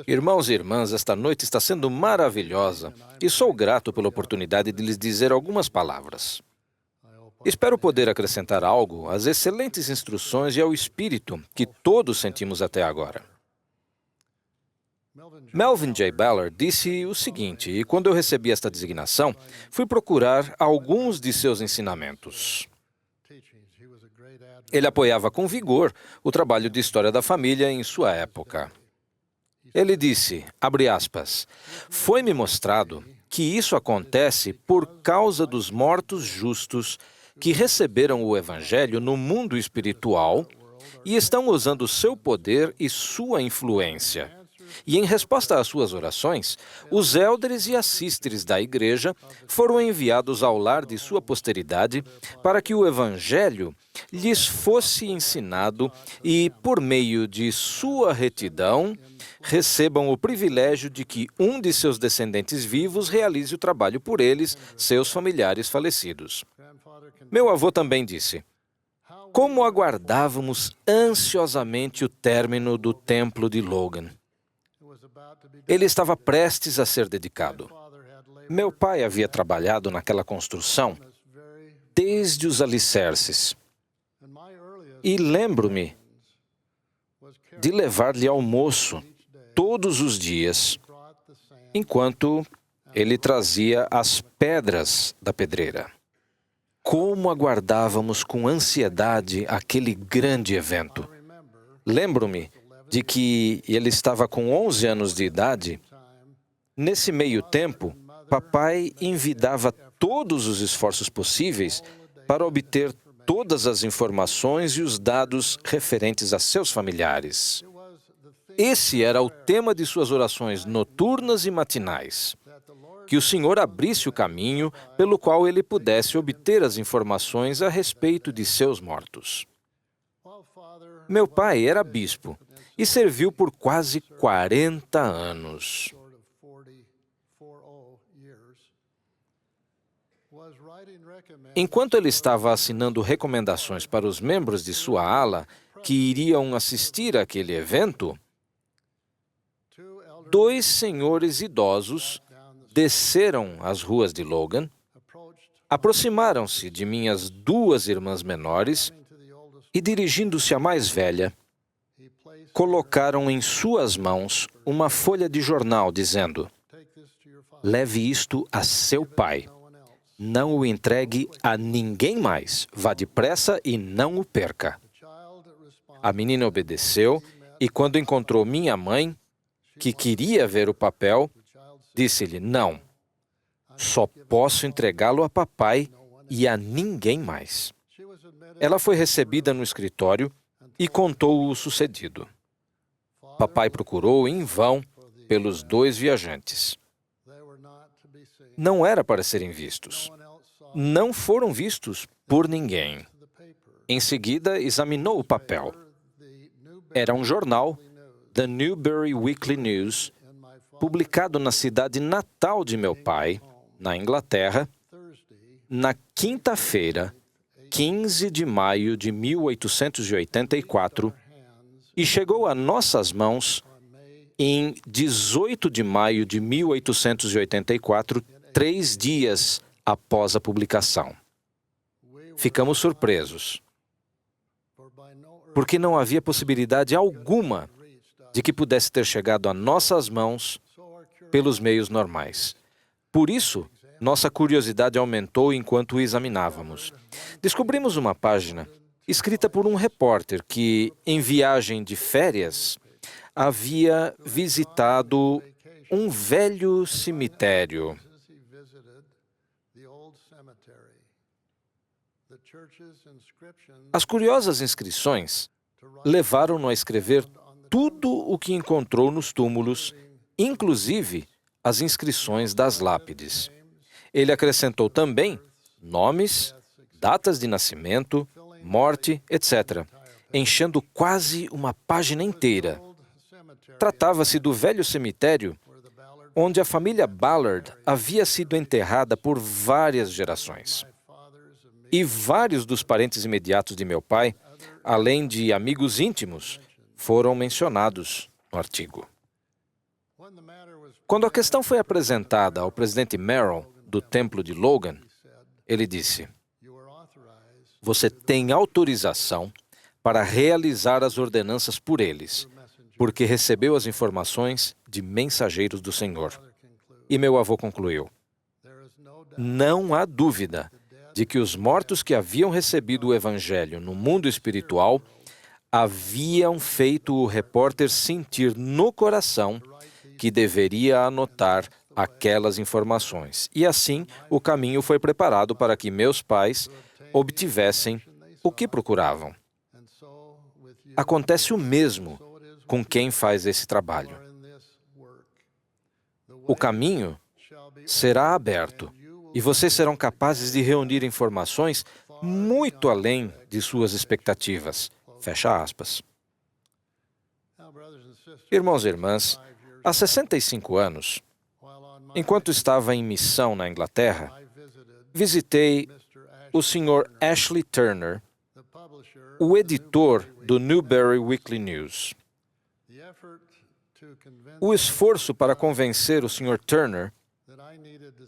Irmãos e irmãs, esta noite está sendo maravilhosa e sou grato pela oportunidade de lhes dizer algumas palavras. Espero poder acrescentar algo às excelentes instruções e ao espírito que todos sentimos até agora. Melvin J. Ballard disse o seguinte, e quando eu recebi esta designação, fui procurar alguns de seus ensinamentos. Ele apoiava com vigor o trabalho de história da família em sua época. Ele disse, abre aspas, foi-me mostrado que isso acontece por causa dos mortos justos que receberam o Evangelho no mundo espiritual e estão usando seu poder e sua influência. E em resposta às suas orações, os élderes e assísteres da igreja foram enviados ao lar de sua posteridade para que o Evangelho lhes fosse ensinado e, por meio de sua retidão, recebam o privilégio de que um de seus descendentes vivos realize o trabalho por eles, seus familiares falecidos. Meu avô também disse, como aguardávamos ansiosamente o término do templo de Logan. Ele estava prestes a ser dedicado. Meu pai havia trabalhado naquela construção desde os alicerces. E lembro-me de levar-lhe almoço todos os dias, enquanto ele trazia as pedras da pedreira. Como aguardávamos com ansiedade aquele grande evento. Lembro-me de que ele estava com 11 anos de idade. Nesse meio tempo, papai envidava todos os esforços possíveis para obter todas as informações e os dados referentes a seus familiares. Esse era o tema de suas orações noturnas e matinais. Que o Senhor abrisse o caminho pelo qual ele pudesse obter as informações a respeito de seus mortos. Meu pai era bispo e serviu por quase 40 anos. Enquanto ele estava assinando recomendações para os membros de sua ala que iriam assistir àquele evento, 2 senhores idosos desceram as ruas de Logan, aproximaram-se de minhas 2 irmãs menores e, dirigindo-se à mais velha, colocaram em suas mãos uma folha de jornal dizendo, leve isto a seu pai. Não o entregue a ninguém mais. Vá depressa e não o perca. A menina obedeceu e, quando encontrou minha mãe, que queria ver o papel, disse-lhe, não, só posso entregá-lo a papai e a ninguém mais. Ela foi recebida no escritório e contou o sucedido. Papai procurou em vão pelos 2 viajantes. Não era para serem vistos. Não foram vistos por ninguém. Em seguida, examinou o papel. Era um jornal, The Newbury Weekly News, publicado na cidade natal de meu pai, na Inglaterra, na quinta-feira, 15 de maio de 1884, e chegou a nossas mãos em 18 de maio de 1884, 3 dias após a publicação. Ficamos surpresos, porque não havia possibilidade alguma de que pudesse ter chegado a nossas mãos pelos meios normais. Por isso, nossa curiosidade aumentou enquanto o examinávamos. Descobrimos uma página escrita por um repórter que, em viagem de férias, havia visitado um velho cemitério. As curiosas inscrições levaram-no a escrever tudo o que encontrou nos túmulos, inclusive as inscrições das lápides. Ele acrescentou também nomes, datas de nascimento, morte, etc., enchendo quase uma página inteira. Tratava-se do velho cemitério onde a família Ballard havia sido enterrada por várias gerações. E vários dos parentes imediatos de meu pai, além de amigos íntimos, foram mencionados no artigo. Quando a questão foi apresentada ao presidente Merrill, do Templo de Logan, ele disse: "Você tem autorização para realizar as ordenanças por eles, porque recebeu as informações de mensageiros do Senhor." E meu avô concluiu: "Não há dúvida de que os mortos que haviam recebido o Evangelho no mundo espiritual haviam feito o repórter sentir no coração que deveria anotar aquelas informações. E assim, o caminho foi preparado para que meus pais obtivessem o que procuravam." Acontece o mesmo com quem faz esse trabalho. O caminho será aberto e vocês serão capazes de reunir informações muito além de suas expectativas. Fecha aspas. Irmãos e irmãs, há 65 anos, enquanto estava em missão na Inglaterra, visitei o Sr. Ashley Turner, o editor do Newbury Weekly News. O esforço para convencer o Sr. Turner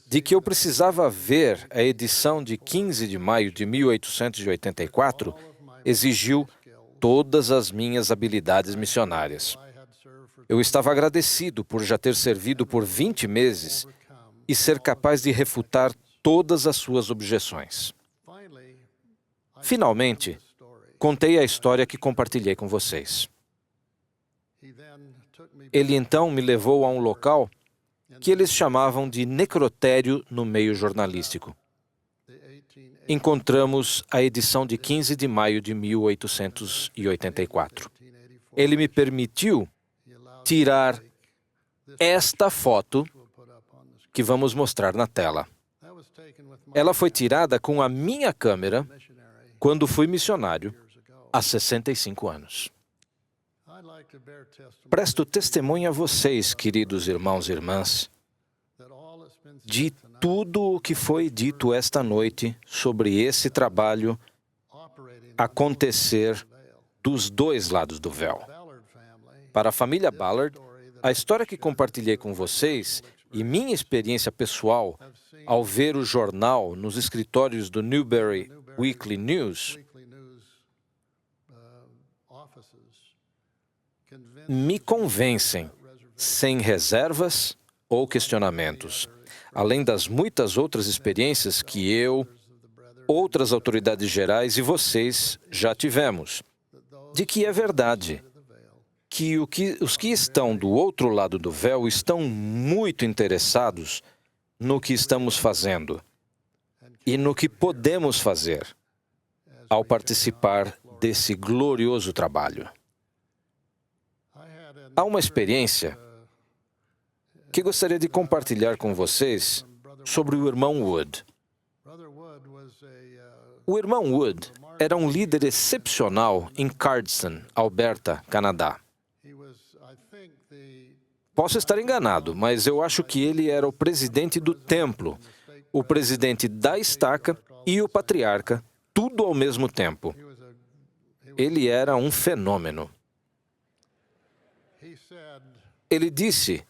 de que eu precisava ver a edição de 15 de maio de 1884 exigiu todas as minhas habilidades missionárias. Eu estava agradecido por já ter servido por 20 meses e ser capaz de refutar todas as suas objeções. Finalmente, contei a história que compartilhei com vocês. Ele então me levou a um local que eles chamavam de necrotério no meio jornalístico. Encontramos a edição de 15 de maio de 1884. Ele me permitiu tirar esta foto que vamos mostrar na tela. Ela foi tirada com a minha câmera quando fui missionário há 65 anos. Presto testemunho a vocês, queridos irmãos e irmãs, de tudo o que foi dito esta noite sobre esse trabalho acontecer dos dois lados do véu. Para a família Ballard, a história que compartilhei com vocês e minha experiência pessoal ao ver o jornal nos escritórios do Newbury Weekly News me convencem, sem reservas ou questionamentos, além das muitas outras experiências que eu, outras autoridades gerais e vocês já tivemos, de que é verdade, que os que estão do outro lado do véu estão muito interessados no que estamos fazendo e no que podemos fazer ao participar desse glorioso trabalho. Há uma experiência que gostaria de compartilhar com vocês sobre o irmão Wood. O irmão Wood era um líder excepcional em Cardston, Alberta, Canadá. Posso estar enganado, mas eu acho que ele era o presidente do templo, o presidente da estaca e o patriarca, tudo ao mesmo tempo. Ele era um fenômeno. Ele disse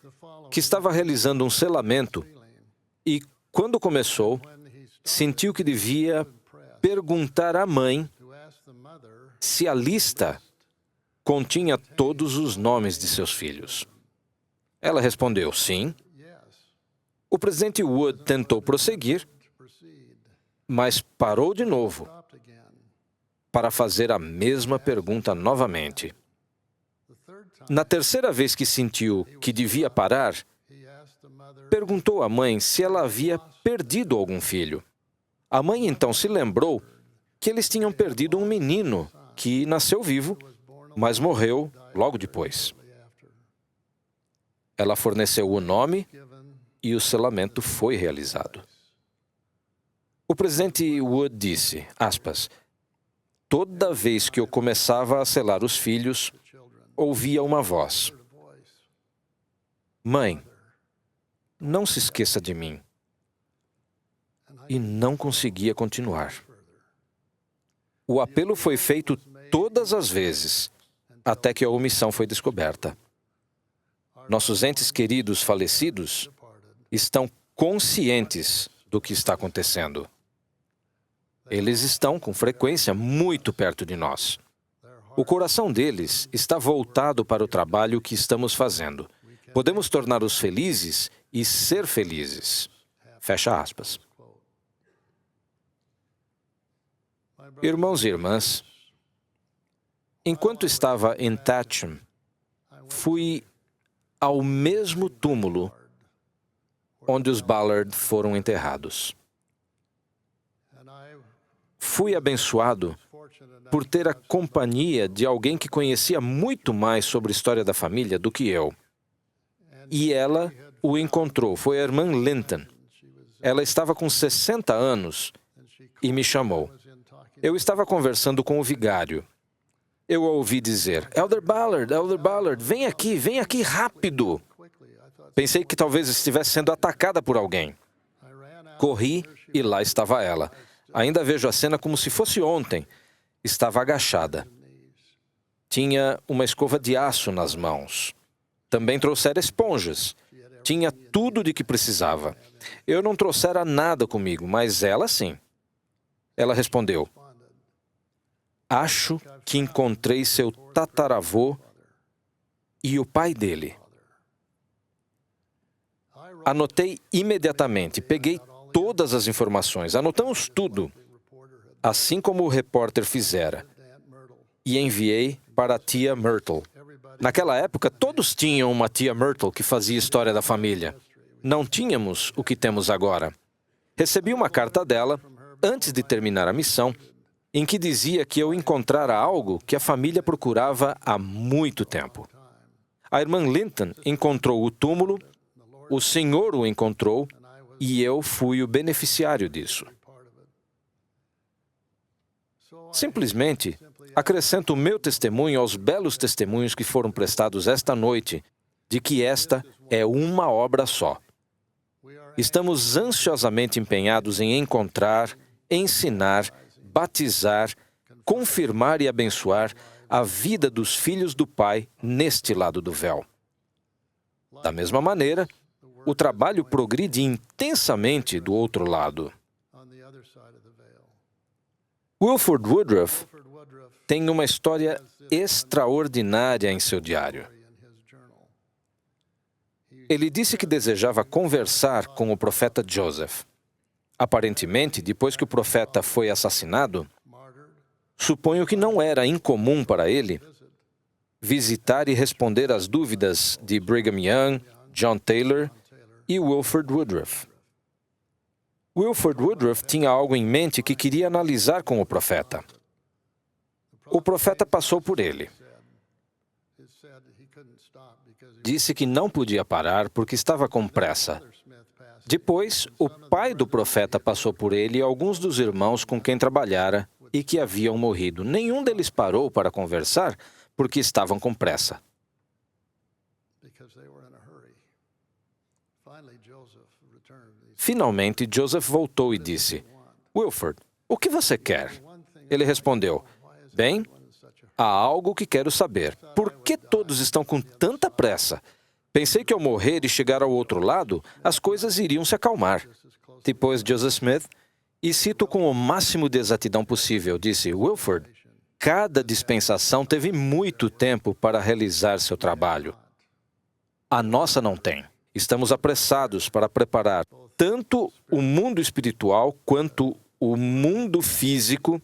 que estava realizando um selamento e, quando começou, sentiu que devia perguntar à mãe se a lista continha todos os nomes de seus filhos. Ela respondeu sim. O presidente Wood tentou prosseguir, mas parou de novo para fazer a mesma pergunta novamente. Na terceira vez que sentiu que devia parar, perguntou à mãe se ela havia perdido algum filho. A mãe então se lembrou que eles tinham perdido um menino que nasceu vivo, mas morreu logo depois. Ela forneceu o nome e o selamento foi realizado. O presidente Wood disse, aspas, "Toda vez que eu começava a selar os filhos, ouvia uma voz. Mãe, não se esqueça de mim." E não conseguia continuar. O apelo foi feito todas as vezes, até que a omissão foi descoberta. nossos entes queridos falecidos, estão conscientes do que está acontecendo. Eles estão, com frequência, muito perto de nós. O coração deles está voltado para o trabalho que estamos fazendo. Podemos torná-los felizes e ser felizes. Fecha aspas. Irmãos e irmãs, enquanto estava em Thatcham, fui ao mesmo túmulo onde os Ballard foram enterrados. Fui abençoado por ter a companhia de alguém que conhecia muito mais sobre a história da família do que eu. E ela o encontrou, foi a irmã Linton. Ela estava com 60 anos e me chamou. Eu estava conversando com o vigário. Eu a ouvi dizer, Elder Ballard, vem aqui, rápido. Pensei que talvez estivesse sendo atacada por alguém. Corri e lá estava ela. Ainda vejo a cena como se fosse ontem. Estava agachada. Tinha uma escova de aço nas mãos. Também trouxera esponjas. Tinha tudo de que precisava. Eu não trouxera nada comigo, mas ela sim. Ela respondeu, acho que encontrei seu tataravô e o pai dele. Anotei imediatamente, peguei todas as informações, anotamos tudo, assim como o repórter fizera, e enviei para a tia Myrtle. Naquela época, todos tinham uma tia Myrtle que fazia história da família. Não tínhamos o que temos agora. Recebi uma carta dela, antes de terminar a missão, em que dizia que eu encontrara algo que a família procurava há muito tempo. A irmã Linton encontrou o túmulo, o Senhor o encontrou, e eu fui o beneficiário disso. Simplesmente, acrescento o meu testemunho aos belos testemunhos que foram prestados esta noite, de que esta é uma obra só. Estamos ansiosamente empenhados em encontrar, ensinar, batizar, confirmar e abençoar a vida dos filhos do Pai neste lado do véu. Da mesma maneira, o trabalho progride intensamente do outro lado. Wilford Woodruff tem uma história extraordinária em seu diário. Ele disse que desejava conversar com o profeta Joseph. Aparentemente, depois que o profeta foi assassinado, suponho que não era incomum para ele visitar e responder às dúvidas de Brigham Young, John Taylor e Wilford Woodruff. Wilford Woodruff tinha algo em mente que queria analisar com o profeta. O profeta passou por ele. Disse que não podia parar porque estava com pressa. Depois, o pai do profeta passou por ele e alguns dos irmãos com quem trabalhara e que haviam morrido. Nenhum deles parou para conversar porque estavam com pressa. Finalmente, Joseph voltou e disse, Wilford, o que você quer? Ele respondeu, bem, há algo que quero saber. Por que todos estão com tanta pressa? Pensei que ao morrer e chegar ao outro lado, as coisas iriam se acalmar. Depois Joseph Smith, e cito com o máximo de exatidão possível, disse, Wilford, cada dispensação teve muito tempo para realizar seu trabalho. A nossa não tem. Estamos apressados para preparar tanto o mundo espiritual quanto o mundo físico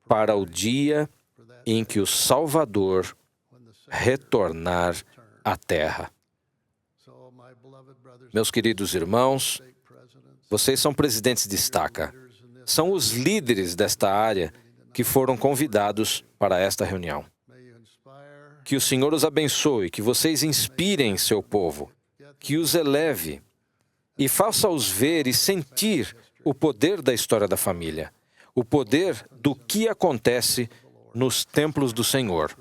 para o dia em que o Salvador retornar à Terra. Meus queridos irmãos, vocês são presidentes de estaca. São os líderes desta área que foram convidados para esta reunião. Que o Senhor os abençoe, que vocês inspirem seu povo, que os eleve e faça-os ver e sentir o poder da história da família, o poder do que acontece nos templos do Senhor,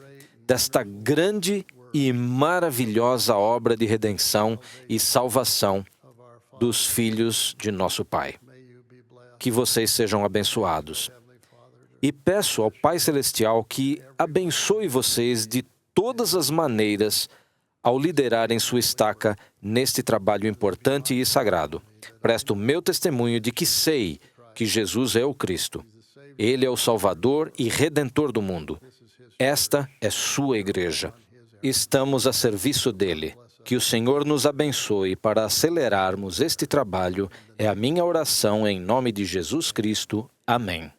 desta grande e maravilhosa obra de redenção e salvação dos filhos de nosso Pai. Que vocês sejam abençoados. E peço ao Pai Celestial que abençoe vocês de todas as maneiras ao liderarem sua estaca neste trabalho importante e sagrado. Presto meu testemunho de que sei que Jesus é o Cristo. Ele é o Salvador e Redentor do mundo. Esta é sua igreja. Estamos a serviço dele. Que o Senhor nos abençoe para acelerarmos este trabalho. É a minha oração em nome de Jesus Cristo. Amém.